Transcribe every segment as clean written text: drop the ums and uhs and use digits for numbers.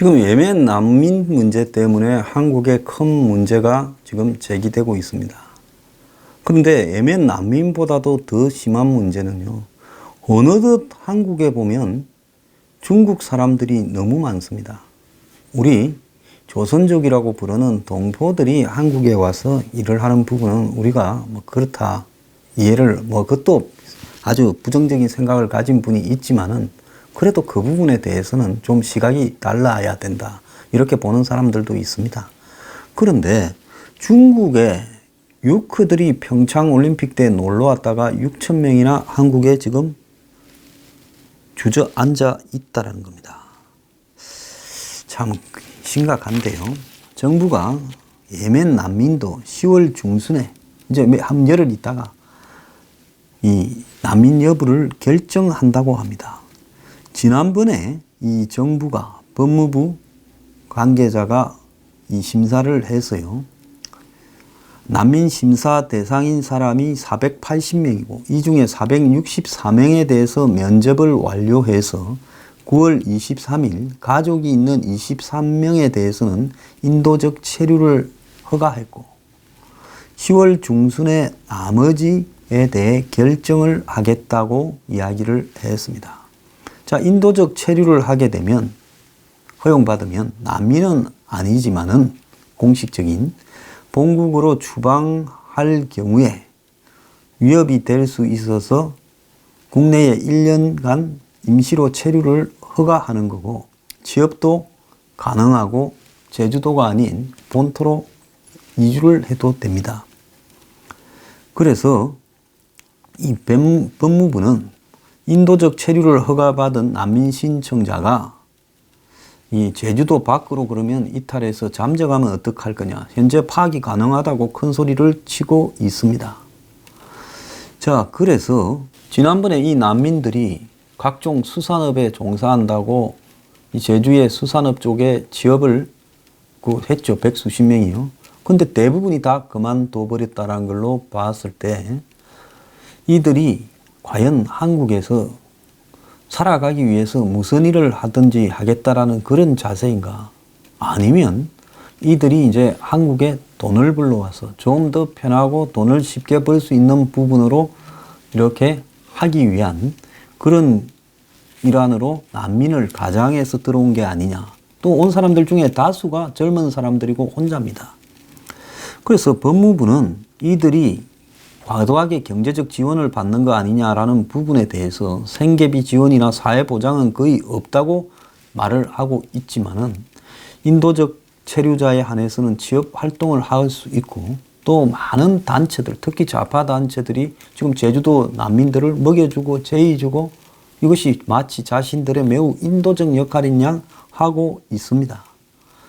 지금 예멘 난민 문제 때문에 한국에 큰 문제가 지금 제기되고 있습니다. 그런데 예멘 난민보다도 더 심한 문제는요, 어느덧 한국에 보면 중국 사람들이 너무 많습니다. 우리 조선족이라고 부르는 동포들이 한국에 와서 일을 하는 부분은 우리가 뭐 그렇다 이해를, 그것도 아주 부정적인 생각을 가진 분이 있지만은 그래도 그 부분에 대해서는 좀 시각이 달라야 된다, 이렇게 보는 사람들도 있습니다. 그런데 중국의 유크들이 평창 올림픽 때 놀러 왔다가 6천 명이나 한국에 지금 주저앉아 있다는 겁니다. 참 심각한데요. 정부가 예멘 난민도 10월 중순에 이제 한 열흘 있다가 이 난민 여부를 결정한다고 합니다. 지난번에 이 정부가 법무부 관계자가 이 심사를 해서요, 난민 심사 대상인 사람이 480명이고 이 중에 464명에 대해서 면접을 완료해서 9월 23일 가족이 있는 23명에 대해서는 인도적 체류를 허가했고 10월 중순에 나머지에 대해 결정을 하겠다고 이야기를 했습니다. 자, 인도적 체류를 하게 되면, 허용받으면 난민은 아니지만은 공식적인 본국으로 추방할 경우에 위협이 될 수 있어서 국내에 1년간 임시로 체류를 허가하는 거고, 취업도 가능하고 제주도가 아닌 본토로 이주를 해도 됩니다. 그래서 이 법무부는 인도적 체류를 허가받은 난민 신청자가 이 제주도 밖으로 그러면 이탈해서 잠적하면 어떡할 거냐, 현재 파악이 가능하다고 큰 소리를 치고 있습니다. 자, 그래서 지난번에 이 난민들이 각종 수산업에 종사한다고 이 제주의 수산업 쪽에 취업을 했죠. 100수십 명이요. 근데 대부분이 다 그만둬 버렸다는 걸로 봤을 때 이들이 과연 한국에서 살아가기 위해서 무슨 일을 하든지 하겠다라는 그런 자세인가? 아니면 이들이 이제 한국에 돈을 벌러와서 좀 더 편하고 돈을 쉽게 벌 수 있는 부분으로 이렇게 하기 위한 그런 일환으로 난민을 가장해서 들어온 게 아니냐. 또 온 사람들 중에 다수가 젊은 사람들이고 혼자입니다. 그래서 법무부는 이들이 과도하게 경제적 지원을 받는 거 아니냐라는 부분에 대해서 생계비 지원이나 사회보장은 거의 없다고 말을 하고 있지만은 인도적 체류자에 한해서는 취업 활동을 할 수 있고 또 많은 단체들, 특히 좌파 단체들이 지금 제주도 난민들을 먹여주고 제의주고 이것이 마치 자신들의 매우 인도적 역할인 양 하고 있습니다.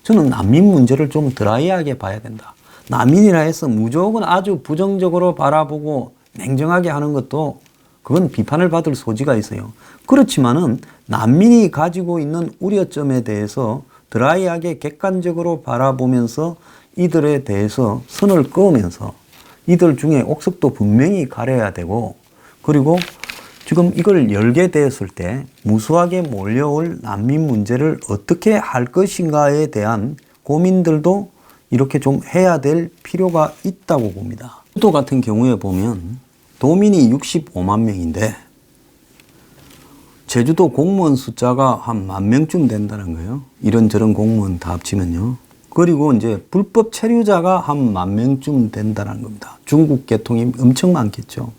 저는 난민 문제를 좀 드라이하게 봐야 된다. 난민이라 해서 무조건 아주 부정적으로 바라보고 냉정하게 하는 것도 그건 비판을 받을 소지가 있어요. 그렇지만은 난민이 가지고 있는 우려점에 대해서 드라이하게 객관적으로 바라보면서 이들에 대해서 선을 그으면서 이들 중에 옥석도 분명히 가려야 되고, 그리고 지금 이걸 열게 되었을 때 무수하게 몰려올 난민 문제를 어떻게 할 것인가에 대한 고민들도 이렇게 좀 해야 될 필요가 있다고 봅니다. 제주도 같은 경우에 보면 도민이 65만 명인데 제주도 공무원 숫자가 한 10,000명쯤 된다는 거예요. 이런저런 공무원 다 합치면요. 그리고 이제 불법 체류자가 한 10,000명쯤 된다는 겁니다. 중국 계통이 엄청 많겠죠.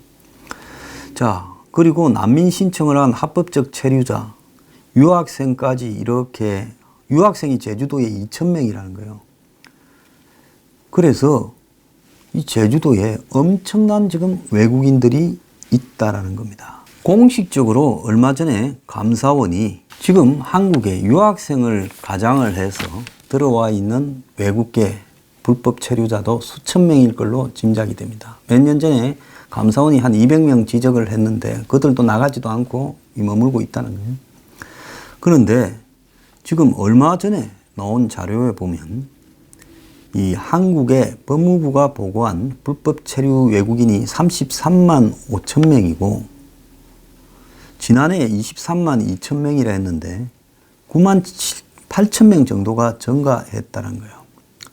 자, 그리고 난민 신청을 한 합법적 체류자, 유학생까지 이렇게, 유학생이 제주도에 2,000명이라는 거예요. 그래서 이 제주도에 엄청난 지금 외국인들이 있다라는 겁니다. 공식적으로 얼마 전에 감사원이 지금 한국에 유학생을 가장을 해서 들어와 있는 외국계 불법 체류자도 수천 명일 걸로 짐작이 됩니다. 몇 년 전에 감사원이 한 200명 지적을 했는데 그들도 나가지도 않고 머물고 있다는 거예요. 그런데 지금 얼마 전에 나온 자료에 보면 이 한국의 법무부가 보고한 불법 체류 외국인이 33만 5천 명이고 지난해 23만 2천 명이라 했는데 9만 8,000명 정도가 증가했다는 거예요.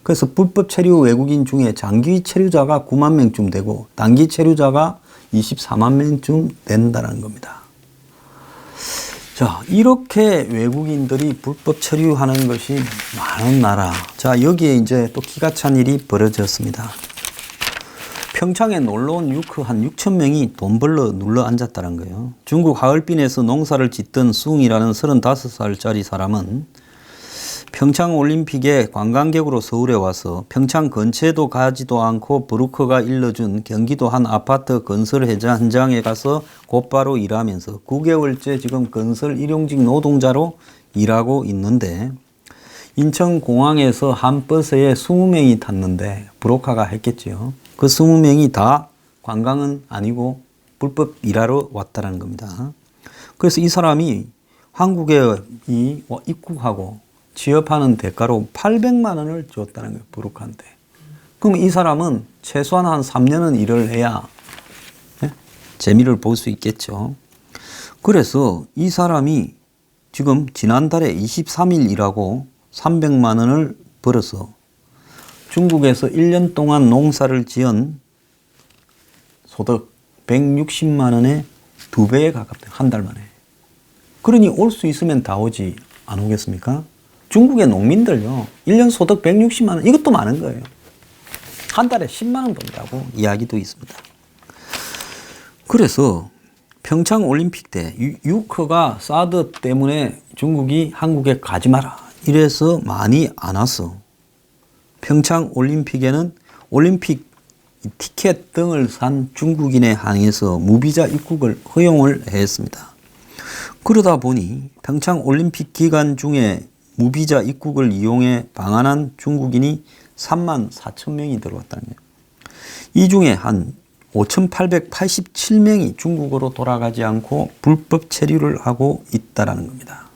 그래서 불법 체류 외국인 중에 장기 체류자가 9만 명쯤 되고 단기 체류자가 24만 명쯤 된다는 겁니다. 자, 이렇게 외국인들이 불법 체류하는 것이 많은 나라. 자, 여기에 이제 또 기가 찬 일이 벌어졌습니다. 평창에 놀러 온 유크 한 6천 명이 돈 벌러 눌러 앉았다는 거예요. 중국 하얼빈에서 농사를 짓던 숭이라는 35살짜리 사람은 평창 올림픽에 관광객으로 서울에 와서 평창 근처에도 가지도 않고 브루커가 일러준 경기도 한 아파트 건설 현장에 가서 곧바로 일하면서 9개월째 지금 건설 일용직 노동자로 일하고 있는데 인천공항에서 한 버스에 20명이 탔는데 브로커가 했겠지요. 그 20명이 다 관광은 아니고 불법 일하러 왔다는 겁니다. 그래서 이 사람이 한국에 입국하고 취업하는 대가로 800만 원을 줬다는 거예요. 브로커한테. 그럼 이 사람은 최소한 한 3년은 일을 해야 재미를 볼 수 있겠죠. 그래서 이 사람이 지금 지난달에 23일 일하고 300만 원을 벌어서 중국에서 1년 동안 농사를 지은 소득 160만 원의 2배에 가깝대요. 한 달 만에. 그러니 올 수 있으면 다 오지 안 오겠습니까? 중국의 농민들요. 1년 소득 160만 원 이것도 많은 거예요. 한 달에 10만 원 번다고 이야기도 있습니다. 그래서 평창 올림픽 때 유커가 사드 때문에 중국이 한국에 가지 마라 이래서 많이 안 왔어. 평창 올림픽에는 올림픽 티켓 등을 산 중국인에 한해서 무비자 입국을 허용을 했습니다. 그러다 보니 평창 올림픽 기간 중에 무비자 입국을 이용해 방한한 중국인이 3만 4천 명이 들어왔다는 거예요. 이 중에 한 5,887명이 중국으로 돌아가지 않고 불법 체류를 하고 있다는 겁니다.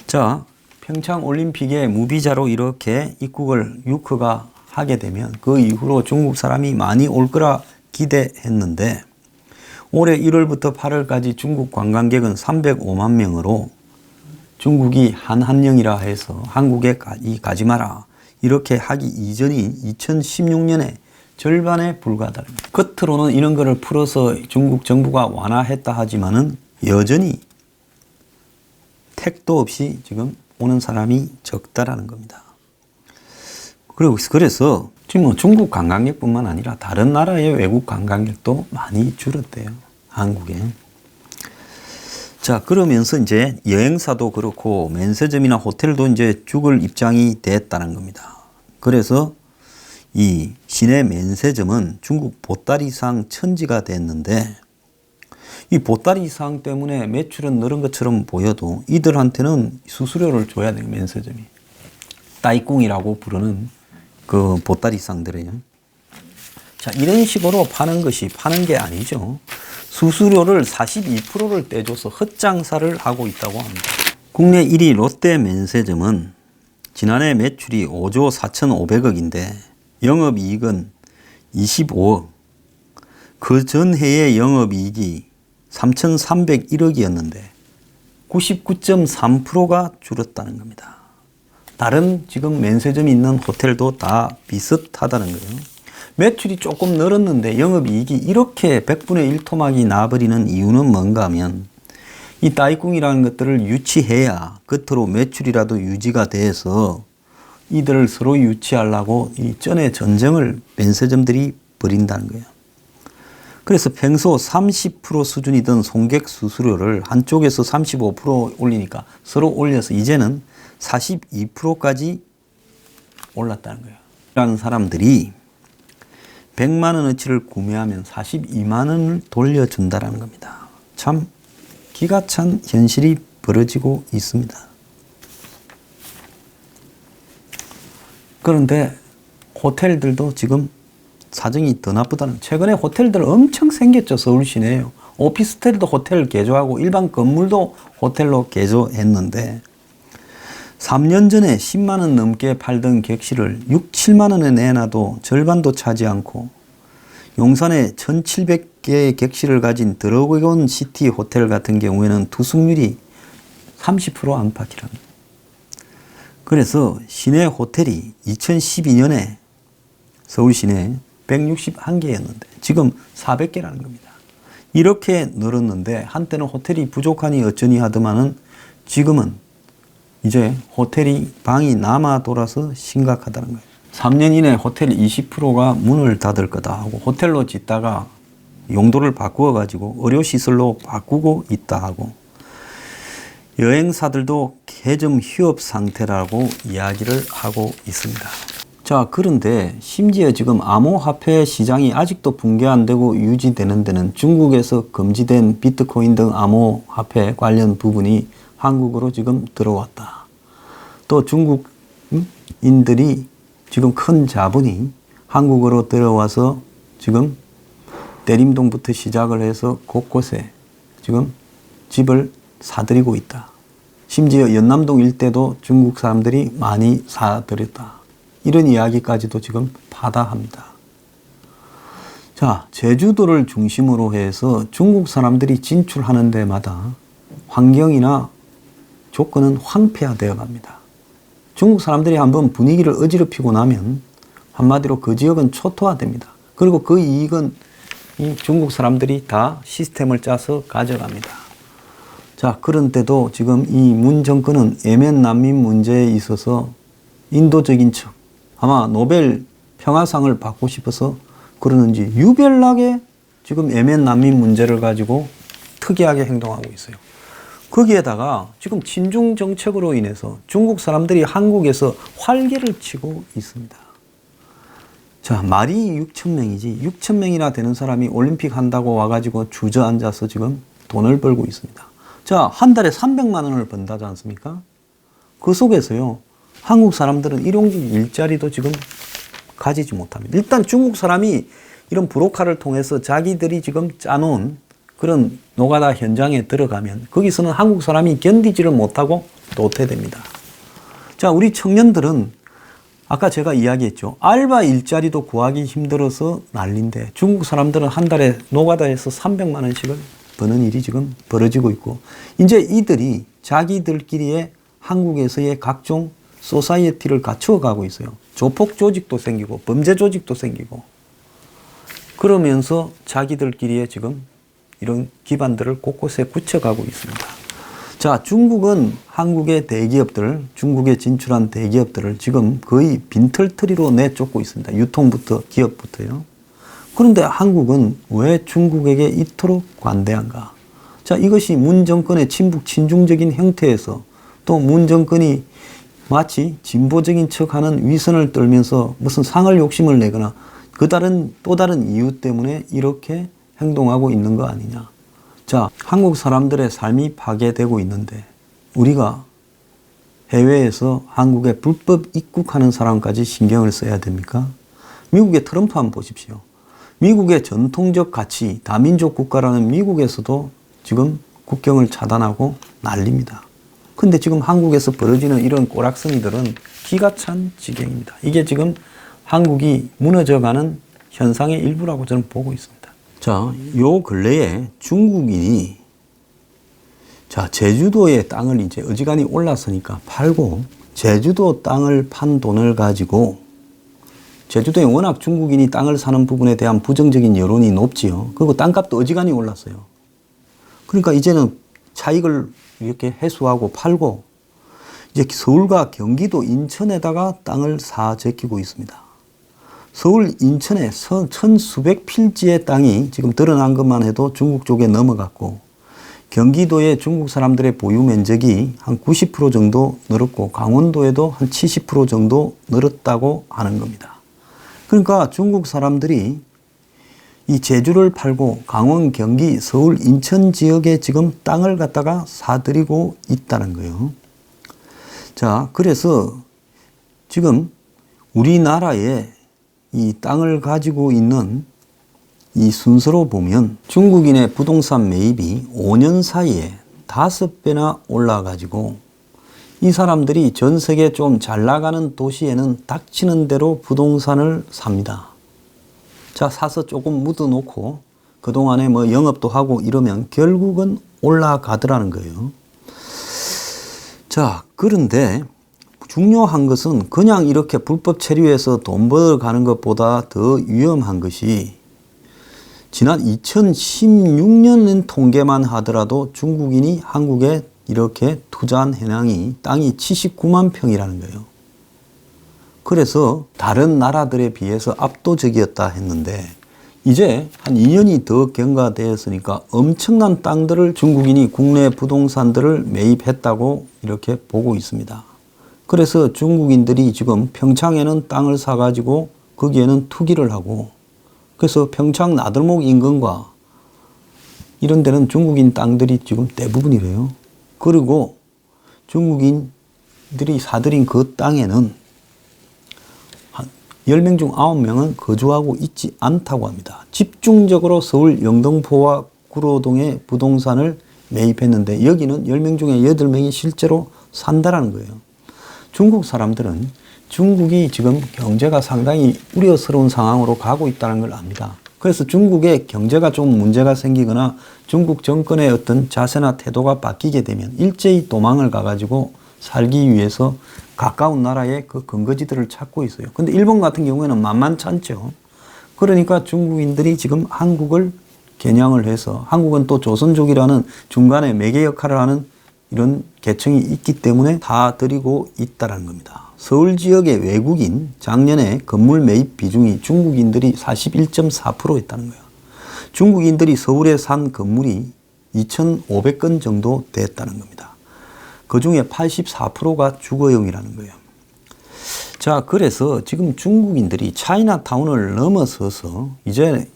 자, 평창 올림픽에 무비자로 이렇게 입국을 유커가 하게 되면 그 이후로 중국 사람이 많이 올 거라 기대했는데 올해 1월부터 8월까지 중국 관광객은 305만 명으로 중국이 한한령이라 해서 한국에 가지 마라 이렇게 하기 이전인 2016년에 절반에 불과하다. 겉으로는 이런 거를 풀어서 중국 정부가 완화했다 하지만은 여전히 택도 없이 지금 오는 사람이 적다라는 겁니다. 그래서 지금 뭐 중국 관광객뿐만 아니라 다른 나라의 외국 관광객도 많이 줄었대요. 한국에. 자, 그러면서 이제 여행사도 그렇고 면세점이나 호텔도 이제 죽을 입장이 됐다는 겁니다. 그래서 이 시내 면세점은 중국 보따리상 천지가 됐는데 이 보따리상 때문에 매출은 늘은 것처럼 보여도 이들한테는 수수료를 줘야 돼요. 면세점이. 따이꿍이라고 부르는 그 보따리상들이에요. 자, 이런 식으로 파는 게 아니죠. 수수료를 42%를 떼줘서 헛장사를 하고 있다고 합니다. 국내 1위 롯데 면세점은 지난해 매출이 5조 4,500억인데 영업이익은 25억. 그 전해의 영업이익이 3,301억이었는데 99.3%가 줄었다는 겁니다. 다른 지금 면세점이 있는 호텔도 다 비슷하다는 거예요. 매출이 조금 늘었는데 영업이익이 이렇게 100분의 1 토막이 나버리는 이유는 뭔가 하면 이 따이꿍이라는 것들을 유치해야 끝으로 매출이라도 유지가 돼서 이들을 서로 유치하려고 이 전에 전쟁을 면세점들이 벌인다는 거예요. 그래서 평소 30% 수준이던 손객 수수료를 한쪽에서 35% 올리니까 서로 올려서 이제는 42%까지 올랐다는 거예요. 라는 사람들이 100만 원어치를 구매하면 42만 원을 돌려준다는 겁니다. 참 기가 찬 현실이 벌어지고 있습니다. 그런데 호텔들도 지금 사정이 더 나쁘다는, 최근에 호텔들 엄청 생겼죠. 서울 시내에요. 오피스텔도 호텔 개조하고 일반 건물도 호텔로 개조했는데 3년 전에 10만 원 넘게 팔던 객실을 6, 7만 원에 내놔도 절반도 차지 않고 용산에 1,700개의 객실을 가진 드래곤 시티 호텔 같은 경우에는 투숙률이 30% 안팎이랍니다. 그래서 시내 호텔이 2012년에 서울 시내 161개였는데 지금 400개라는 겁니다. 이렇게 늘었는데 한때는 호텔이 부족하니 어쩌니 하더만은 지금은 이제 호텔이 방이 남아 돌아서 심각하다는 거예요. 3년 이내 호텔 20%가 문을 닫을 거다 하고 호텔로 짓다가 용도를 바꾸어 가지고 의료시설로 바꾸고 있다 하고 여행사들도 개점 휴업 상태라고 이야기를 하고 있습니다. 자, 그런데 심지어 지금 암호화폐 시장이 아직도 붕괴 안 되고 유지되는 데는 중국에서 금지된 비트코인 등 암호화폐 관련 부분이 한국으로 지금 들어왔다. 또 중국인들이 지금 큰 자본이 한국으로 들어와서 지금 대림동부터 시작을 해서 곳곳에 지금 집을 사들이고 있다. 심지어 연남동 일대도 중국 사람들이 많이 사들였다. 이런 이야기까지도 지금 바다합니다. 자, 제주도를 중심으로 해서 중국 사람들이 진출하는 데마다 환경이나 조건은 황폐화되어 갑니다. 중국 사람들이 한번 분위기를 어지럽히고 나면 한마디로 그 지역은 초토화됩니다. 그리고 그 이익은 이 중국 사람들이 다 시스템을 짜서 가져갑니다. 자, 그런데도 지금 이 문 정권은 예멘 난민 문제에 있어서 인도적인 척, 아마 노벨 평화상을 받고 싶어서 그러는지 유별나게 지금 예멘 난민 문제를 가지고 특이하게 행동하고 있어요. 거기에다가 지금 친중 정책으로 인해서 중국 사람들이 한국에서 활개를 치고 있습니다. 자, 말이 6,000명이지 6,000명이나 되는 사람이 올림픽 한다고 와가지고 주저앉아서 지금 돈을 벌고 있습니다. 자, 한 달에 300만 원을 번다지 않습니까? 그 속에서요, 한국 사람들은 일용직 일자리도 지금 가지지 못합니다. 일단 중국 사람이 이런 브로커를 통해서 자기들이 지금 짜놓은 그런 노가다 현장에 들어가면 거기서는 한국 사람이 견디지를 못하고 도태됩니다. 자, 우리 청년들은 아까 제가 이야기했죠. 알바 일자리도 구하기 힘들어서 난리인데 중국 사람들은 한 달에 노가다에서 300만 원씩을 버는 일이 지금 벌어지고 있고, 이제 이들이 자기들끼리의 한국에서의 각종 소사이어티를 갖추어 가고 있어요. 조폭 조직도 생기고 범죄 조직도 생기고, 그러면서 자기들끼리의 지금 이런 기반들을 곳곳에 굳혀가고 있습니다. 자, 중국은 한국의 대기업들, 중국에 진출한 대기업들을 지금 거의 빈털터리로 내쫓고 있습니다. 유통부터 기업부터요. 그런데 한국은 왜 중국에게 이토록 관대한가? 자, 이것이 문 정권의 친북 친중적인 형태에서 또 문 정권이 마치 진보적인 척하는 위선을 떨면서 무슨 상을 욕심을 내거나 또 다른 이유 때문에 이렇게 행동하고 있는 거 아니냐. 자, 한국 사람들의 삶이 파괴되고 있는데 우리가 해외에서 한국에 불법 입국하는 사람까지 신경을 써야 됩니까? 미국의 트럼프 한번 보십시오. 미국의 전통적 가치, 다민족 국가라는 미국에서도 지금 국경을 차단하고 난립니다. 근데 지금 한국에서 벌어지는 이런 꼬락서니들은 기가 찬 지경입니다. 이게 지금 한국이 무너져가는 현상의 일부라고 저는 보고 있습니다. 자, 요 근래에 중국인이 제주도의 땅을 이제 어지간히 올랐으니까 팔고 제주도 땅을 판 돈을 가지고, 제주도에 워낙 중국인이 땅을 사는 부분에 대한 부정적인 여론이 높지요. 그리고 땅값도 어지간히 올랐어요. 그러니까 이제는 차익을 이렇게 회수하고 팔고 이제 서울과 경기도, 인천에다가 땅을 사 제끼고 있습니다. 서울, 인천에 천수백 필지의 땅이 지금 드러난 것만 해도 중국 쪽에 넘어갔고, 경기도의 중국 사람들의 보유 면적이 한 90% 정도 늘었고, 강원도에도 한 70% 정도 늘었다고 하는 겁니다. 그러니까 중국 사람들이 이 제주를 팔고 강원, 경기, 서울, 인천 지역에 지금 땅을 갖다가 사들이고 있다는 거예요. 자, 그래서 지금 우리나라에 이 땅을 가지고 있는 이 순서로 보면 중국인의 부동산 매입이 5년 사이에 5배나 올라가지고 이 사람들이 전 세계 좀 잘 나가는 도시에는 닥치는 대로 부동산을 삽니다. 자, 사서 조금 묻어놓고 그동안에 뭐 영업도 하고 이러면 결국은 올라가더라는 거예요. 자, 그런데 중요한 것은 그냥 이렇게 불법 체류해서 돈 벌어가는 것보다 더 위험한 것이 지난 2016년 통계만 하더라도 중국인이 한국에 이렇게 투자한 해량이 땅이 79만 평이라는 거예요. 그래서 다른 나라들에 비해서 압도적이었다 했는데 이제 한 2년이 더 경과되었으니까 엄청난 땅들을 중국인이 국내 부동산들을 매입했다고 이렇게 보고 있습니다. 그래서 중국인들이 지금 평창에는 땅을 사가지고 거기에는 투기를 하고 그래서 평창 나들목 인근과 이런 데는 중국인 땅들이 지금 대부분이래요. 그리고 중국인들이 사들인 그 땅에는 한 10명 중 9명은 거주하고 있지 않다고 합니다. 집중적으로 서울 영등포와 구로동의 부동산을 매입했는데 여기는 10명 중에 8명이 실제로 산다라는 거예요. 중국 사람들은 중국이 지금 경제가 상당히 우려스러운 상황으로 가고 있다는 걸 압니다. 그래서 중국의 경제가 좀 문제가 생기거나 중국 정권의 어떤 자세나 태도가 바뀌게 되면 일제히 도망을 가가지고 살기 위해서 가까운 나라의 그 근거지들을 찾고 있어요. 근데 일본 같은 경우에는 만만치 않죠. 그러니까 중국인들이 지금 한국을 겨냥을 해서 한국은 또 조선족이라는 중간에 매개 역할을 하는 이런 계층이 있기 때문에 다 들이고 있다는 겁니다. 서울 지역의 외국인 작년에 건물 매입 비중이 중국인들이 41.4%였다는 거예요. 중국인들이 서울에 산 건물이 2,500건 정도 됐다는 겁니다. 그중에 84%가 주거용이라는 거예요. 자, 그래서 지금 중국인들이 차이나타운을 넘어서서 이제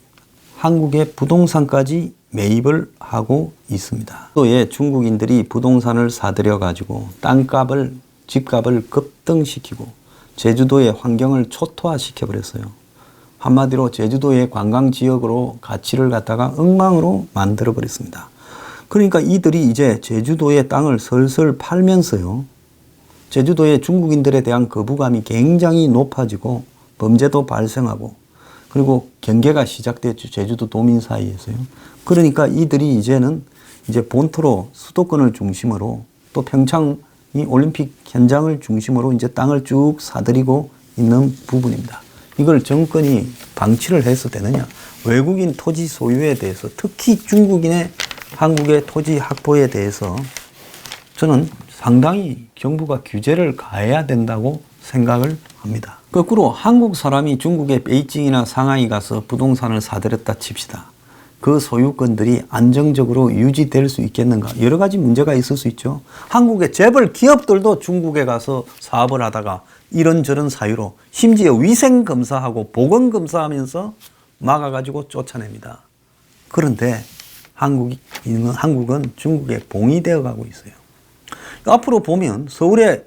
한국의 부동산까지 매입을 하고 있습니다. 또 중국인들이 부동산을 사들여 가지고 땅값을 집값을 급등시키고 제주도의 환경을 초토화시켜 버렸어요. 한마디로 제주도의 관광지역으로 가치를 갖다가 엉망으로 만들어 버렸습니다. 그러니까 이들이 이제 제주도의 땅을 슬슬 팔면서요. 제주도의 중국인들에 대한 거부감이 굉장히 높아지고 범죄도 발생하고 그리고 경계가 시작됐죠. 제주도 도민 사이에서요. 그러니까 이들이 이제는 이제 본토로 수도권을 중심으로 또 평창이 올림픽 현장을 중심으로 이제 땅을 쭉 사들이고 있는 부분입니다. 이걸 정권이 방치를 해서 되느냐? 외국인 토지 소유에 대해서 특히 중국인의 한국의 토지 확보에 대해서 저는 상당히 정부가 규제를 가해야 된다고 생각을 합니다. 거꾸로 한국 사람이 중국의 베이징이나 상하이 가서 부동산을 사들였다 칩시다. 그 소유권들이 안정적으로 유지될 수 있겠는가? 여러 가지 문제가 있을 수 있죠. 한국의 재벌 기업들도 중국에 가서 사업을 하다가 이런저런 사유로 심지어 위생검사하고 보건검사하면서 막아가지고 쫓아냅니다. 그런데 한국은 중국에 봉의되어 가고 있어요. 앞으로 보면 서울에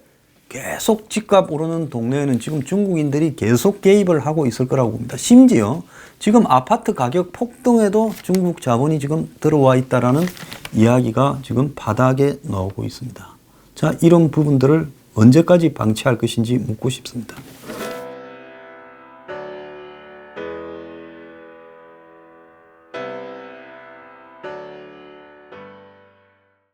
계속 집값 오르는 동네에는 지금 중국인들이 계속 개입을 하고 있을 거라고 봅니다. 심지어 지금 아파트 가격 폭등에도 중국 자본이 지금 들어와 있다라는 이야기가 지금 바닥에 나오고 있습니다. 자, 이런 부분들을 언제까지 방치할 것인지 묻고 싶습니다.